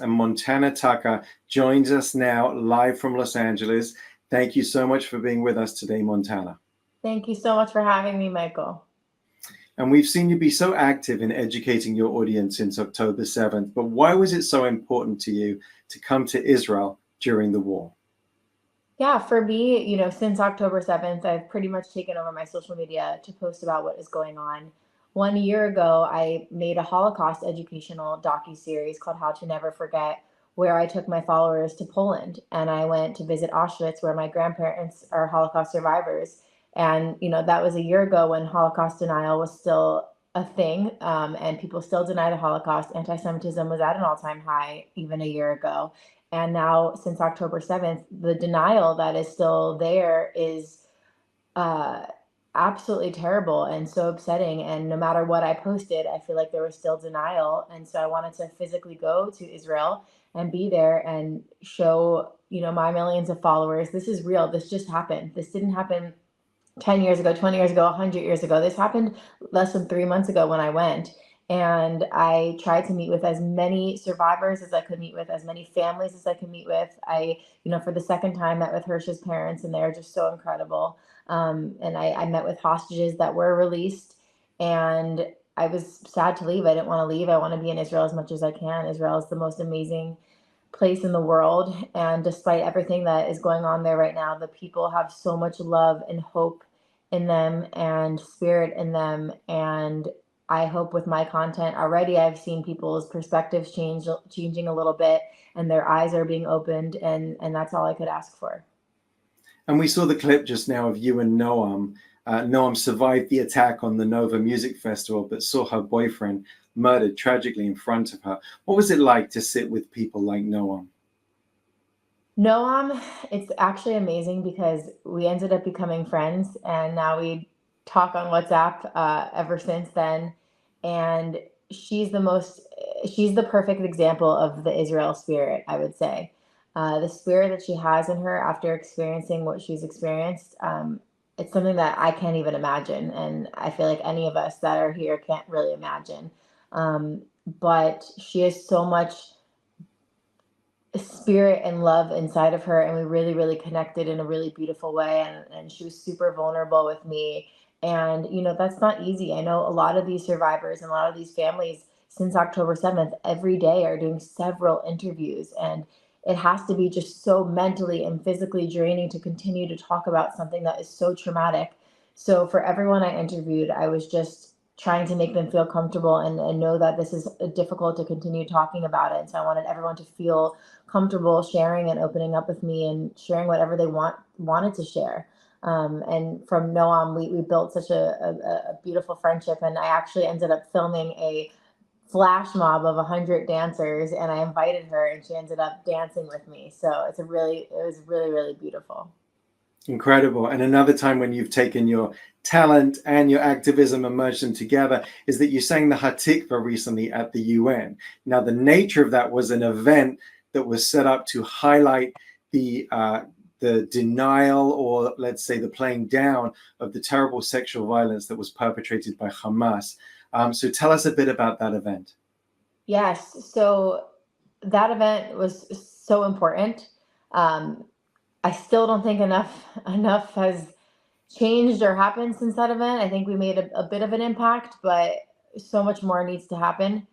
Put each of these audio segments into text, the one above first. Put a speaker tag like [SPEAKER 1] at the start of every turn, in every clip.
[SPEAKER 1] And Montana Tucker joins us now live from Los Angeles. Thank you so much for being with us today, Montana.
[SPEAKER 2] Thank you so much for having me, Michael.
[SPEAKER 1] And we've seen you be so active in educating your audience since October 7th, but why was it so important to you to come to Israel during the war?
[SPEAKER 2] Yeah, for me, since October 7th, I've pretty much taken over my social media to post about what is going on. 1 year ago, I made a Holocaust educational docu-series called How to Never Forget, where I took my followers to Poland and I went to visit Auschwitz, where my grandparents are Holocaust survivors. And, that was a year ago when Holocaust denial was still a thing, and people still deny the Holocaust. Anti-Semitism was at an all-time high even a year ago. And now, since October 7th, the denial that is still there is uh, absolutely terrible and so upsetting. And no matter what I posted, I feel like there was still denial. And so I wanted to physically go to Israel and be there and show, my millions of followers, this is real. This just happened. This didn't happen 10 years ago, 20 years ago, 100 years ago. This happened less than 3 months ago when I went. And I tried to meet with as many survivors as I could meet with, as many families as I could meet with. I, for the second time, met with Hirsch's parents, and they're just so incredible. And I met with hostages that were released. And I was sad to leave. I didn't want to leave. I want to be in Israel as much as I can. Israel is the most amazing place in the world. And despite everything that is going on there right now, the people have so much love and hope in them and spirit in them. And I hope with my content already, I've seen people's perspectives changing a little bit, and their eyes are being opened. And that's all I could ask for.
[SPEAKER 1] And we saw the clip just now of you and Noam. Noam survived the attack on the Nova Music Festival, but saw her boyfriend murdered tragically in front of her. What was it like to sit with people like Noam?
[SPEAKER 2] Noam, it's actually amazing because we ended up becoming friends, and now we talk on WhatsApp ever since then. And she's the perfect example of the Israel spirit, I would say. The spirit that she has in her after experiencing what she's experienced, it's something that I can't even imagine. And I feel like any of us that are here can't really imagine. But she has so much spirit and love inside of her, and we really, really connected in a really beautiful way. And she was super vulnerable with me. And that's not easy. I know a lot of these survivors and a lot of these families since October 7th every day are doing several interviews, and it has to be just so mentally and physically draining to continue to talk about something that is so traumatic. So for everyone I interviewed, I was just trying to make them feel comfortable and know that this is difficult to continue talking about it. And so I wanted everyone to feel comfortable sharing and opening up with me and sharing whatever they wanted to share. And from Noam, we built such a beautiful friendship. And I actually ended up filming a flash mob of 100 dancers, and I invited her, and she ended up dancing with me. So it was really, really beautiful.
[SPEAKER 1] Incredible. And another time when you've taken your talent and your activism and merged them together is that you sang the Hatikva recently at the UN. Now, the nature of that was an event that was set up to highlight the denial, or let's say the playing down of the terrible sexual violence that was perpetrated by Hamas. So tell us a bit about that event.
[SPEAKER 2] Yes. So that event was so important. I still don't think enough has changed or happened since that event. I think we made a bit of an impact, but so much more needs to happen.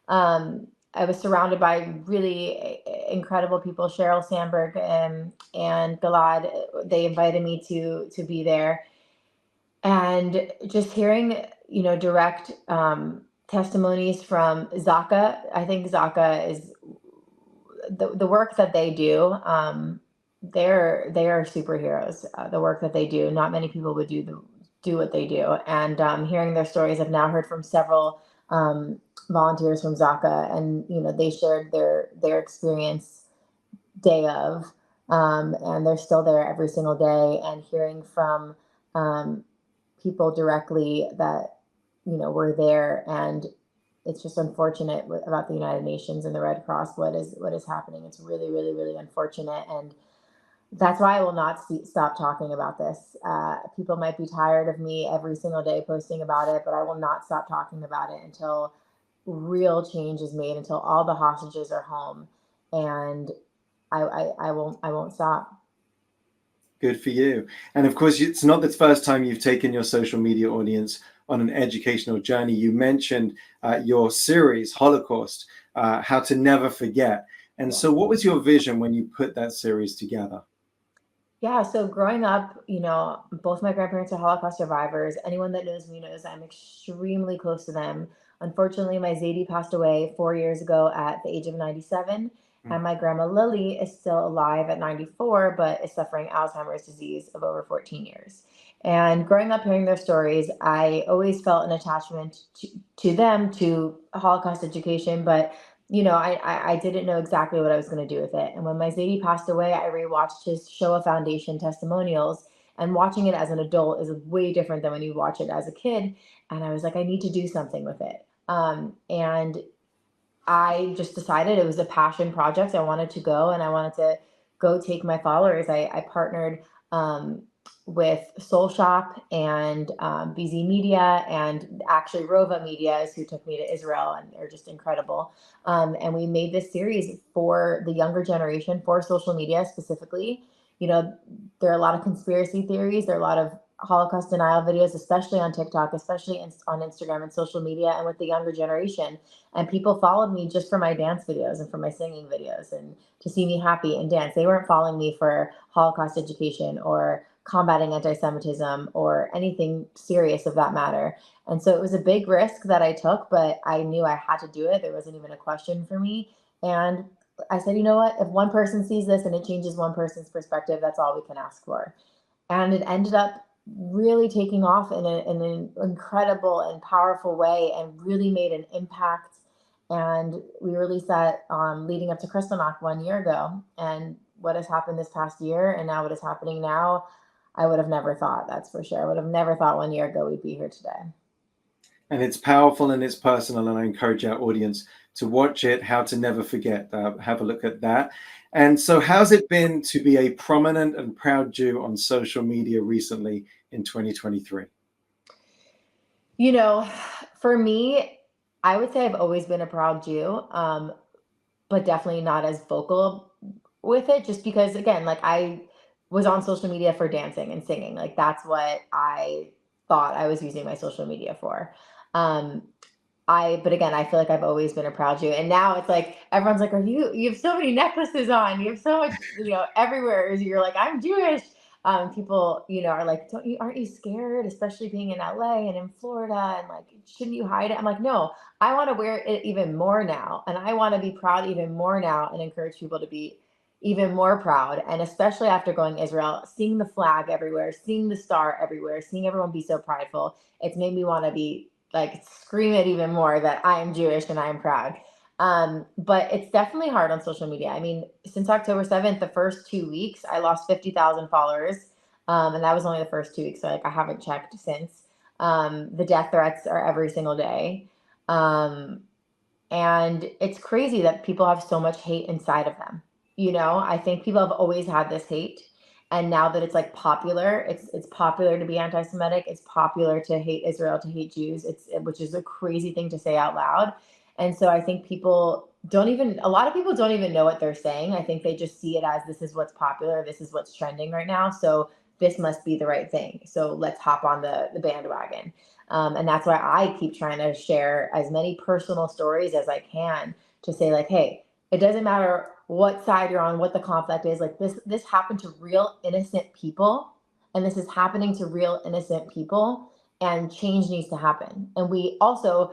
[SPEAKER 2] I was surrounded by really incredible people, Sheryl Sandberg and Gilad. They invited me to be there, and just hearing direct testimonies from Zaka. I think Zaka is the work that they do. They are superheroes. The work that they do, not many people would do what they do. And hearing their stories, I've now heard from several volunteers from Zaka, and they shared their experience day of, and they're still there every single day. And hearing from people directly that were there, and it's just unfortunate about the United Nations and the Red Cross. What is happening? It's really, really, really unfortunate, and that's why I will not stop talking about this. People might be tired of me every single day posting about it, but I will not stop talking about it until real change is made, until all the hostages are home. And I won't stop.
[SPEAKER 1] Good for you. And of course, it's not the first time you've taken your social media audience on an educational journey. You mentioned your series, Holocaust, How to Never Forget. And
[SPEAKER 2] Yeah.
[SPEAKER 1] so what was your vision when you put that series together?
[SPEAKER 2] Yeah, so growing up, both my grandparents are Holocaust survivors. Anyone that knows me knows I'm extremely close to them. Unfortunately, my Zadie passed away 4 years ago at the age of 97, and my grandma Lily is still alive at 94, but is suffering Alzheimer's disease of over 14 years. And growing up hearing their stories, I always felt an attachment to them, to Holocaust education, but I didn't know exactly what I was going to do with it. And when my Zadie passed away, I rewatched his Shoah Foundation testimonials. And watching it as an adult is way different than when you watch it as a kid. And I was like, I need to do something with it. And I just decided it was a passion project. I wanted to go, and I wanted to go take my followers. I partnered with Soul Shop and BZ Media, and actually Rova Media is who took me to Israel, and they're just incredible. And we made this series for the younger generation, for social media specifically. There are a lot of conspiracy theories. There are a lot of Holocaust denial videos, especially on TikTok, especially on Instagram and social media, and with the younger generation. And people followed me just for my dance videos and for my singing videos, and to see me happy and dance. They weren't following me for Holocaust education or combating anti-Semitism or anything serious of that matter. And so it was a big risk that I took, but I knew I had to do it. There wasn't even a question for me. And I said, you know what? If one person sees this and it changes one person's perspective, that's all we can ask for. And it ended up really taking off in an incredible and powerful way, and really made an impact. And we released that leading up to Kristallnacht 1 year ago. And what has happened this past year, and now what is happening now, I would have never thought, that's for sure. I would have never thought 1 year ago we'd be here today.
[SPEAKER 1] And it's powerful and it's personal, and I encourage our audience to watch it, How to Never Forget. Have a look at that. And so how's it been to be a prominent and proud Jew on social media recently in 2023?
[SPEAKER 2] For me, I would say I've always been a proud Jew, but definitely not as vocal with it, just because, again, like, I was on social media for dancing and singing. Like, that's what I thought I was using my social media for. Um, but again, I feel like I've always been a proud Jew. And now it's like, everyone's like, you have so many necklaces on, you have so much, everywhere. You're like, I'm Jewish. People, are like, aren't you scared? Especially being in LA and in Florida, and like, shouldn't you hide it? I'm like, no, I want to wear it even more now. And I want to be proud even more now, and encourage people to be even more proud. And especially after going to Israel, seeing the flag everywhere, seeing the star everywhere, seeing everyone be so prideful, it's made me want to be like, scream it even more that I am Jewish and I am proud. But it's definitely hard on social media. I mean, since October 7th, the first 2 weeks, I lost 50,000 followers. And that was only the first 2 weeks. So like, I haven't checked since. The death threats are every single day. And it's crazy that people have so much hate inside of them. I think people have always had this hate. And now that it's like popular, it's popular to be anti-Semitic. It's popular to hate Israel, to hate Jews. Which is a crazy thing to say out loud. And so I think a lot of people don't even know what they're saying. I think they just see it as, this is what's popular, this is what's trending right now, so this must be the right thing. So let's hop on the bandwagon. And that's why I keep trying to share as many personal stories as I can, to say, like, hey, it doesn't matter what side you're on, what the conflict is. Like, this happened to real innocent people, and this is happening to real innocent people, and change needs to happen. And we also,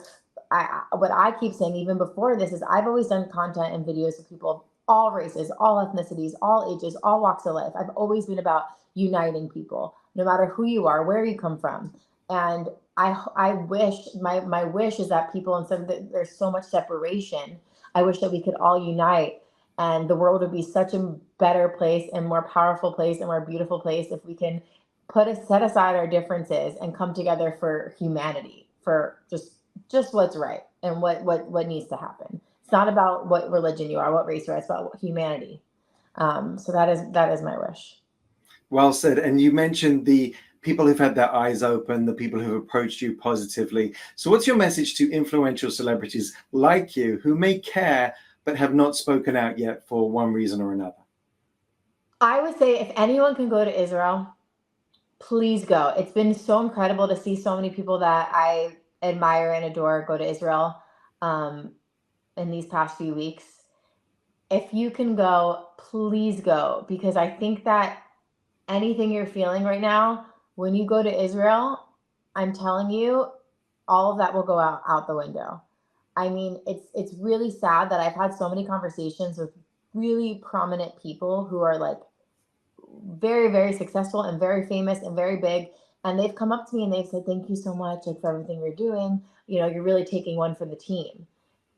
[SPEAKER 2] what I keep saying even before this is, I've always done content and videos with people of all races, all ethnicities, all ages, all walks of life. I've always been about uniting people, no matter who you are, where you come from. And I wish, my wish is that people, instead of there's so much separation, I wish that we could all unite, and the world would be such a better place and more powerful place and more beautiful place if we can set aside our differences and come together for humanity, for just what's right and what needs to happen. It's not about what religion you are, what race you are. It's about humanity. So that is my wish.
[SPEAKER 1] Well said. And you mentioned the people who've had their eyes open, the people who've approached you positively. So what's your message to influential celebrities like you who may care but have not spoken out yet for one reason or another?
[SPEAKER 2] I would say if anyone can go to Israel, please go. It's been so incredible to see so many people that I admire and adore go to Israel in these past few weeks. If you can go, please go, because I think that anything you're feeling right now, when you go to Israel, I'm telling you, all of that will go out the window. I mean, it's really sad that I've had so many conversations with really prominent people who are like very, very successful and very famous and very big. And they've come up to me and they've said, thank you so much, like, for everything you're doing. You know, you're really taking one for the team.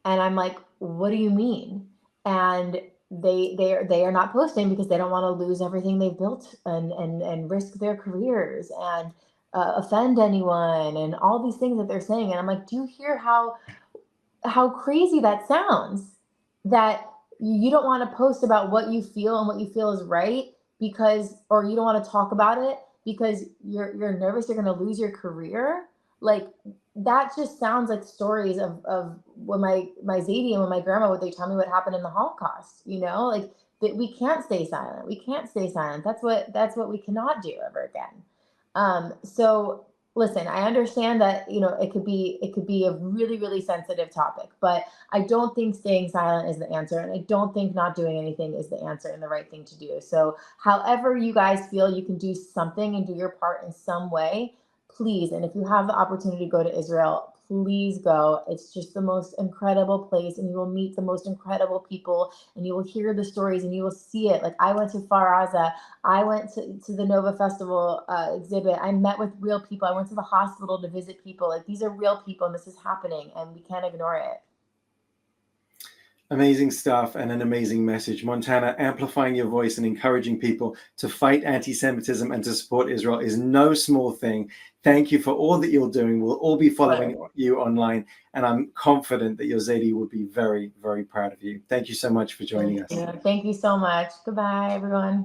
[SPEAKER 2] And I'm like, what do you mean? And they are not posting because they don't want to lose everything they've built and risk their careers and offend anyone and all these things that they're saying. And I'm like, do you hear how crazy that sounds? That you don't want to post about what you feel and what you feel is right because, or you don't want to talk about it because you're nervous you're going to lose your career. Like, that just sounds like stories of when my Zadie and when my grandma would they tell me what happened in the Holocaust, you know, like that we can't stay silent. We can't stay silent. That's what we cannot do ever again. So listen, I understand that, you know, it could be a really, really sensitive topic, but I don't think staying silent is the answer. And I don't think not doing anything is the answer and the right thing to do. So however you guys feel you can do something and do your part in some way, please. And if you have the opportunity to go to Israel, please go. It's just the most incredible place, and you will meet the most incredible people, and you will hear the stories, and you will see it. Like, I went to Far Aza, I went to the Nova Festival exhibit. I met with real people. I went to the hospital to visit people. Like, these are real people, and this is happening, and we can't ignore it.
[SPEAKER 1] Amazing stuff and an amazing message. Montana, amplifying your voice and encouraging people to fight anti-Semitism and to support Israel is no small thing. Thank you for all that you're doing. We'll all be following you online, and I'm confident that your Zadie will be very, very proud of you. Thank you so much for joining us.
[SPEAKER 2] Thank you so much. Goodbye, everyone.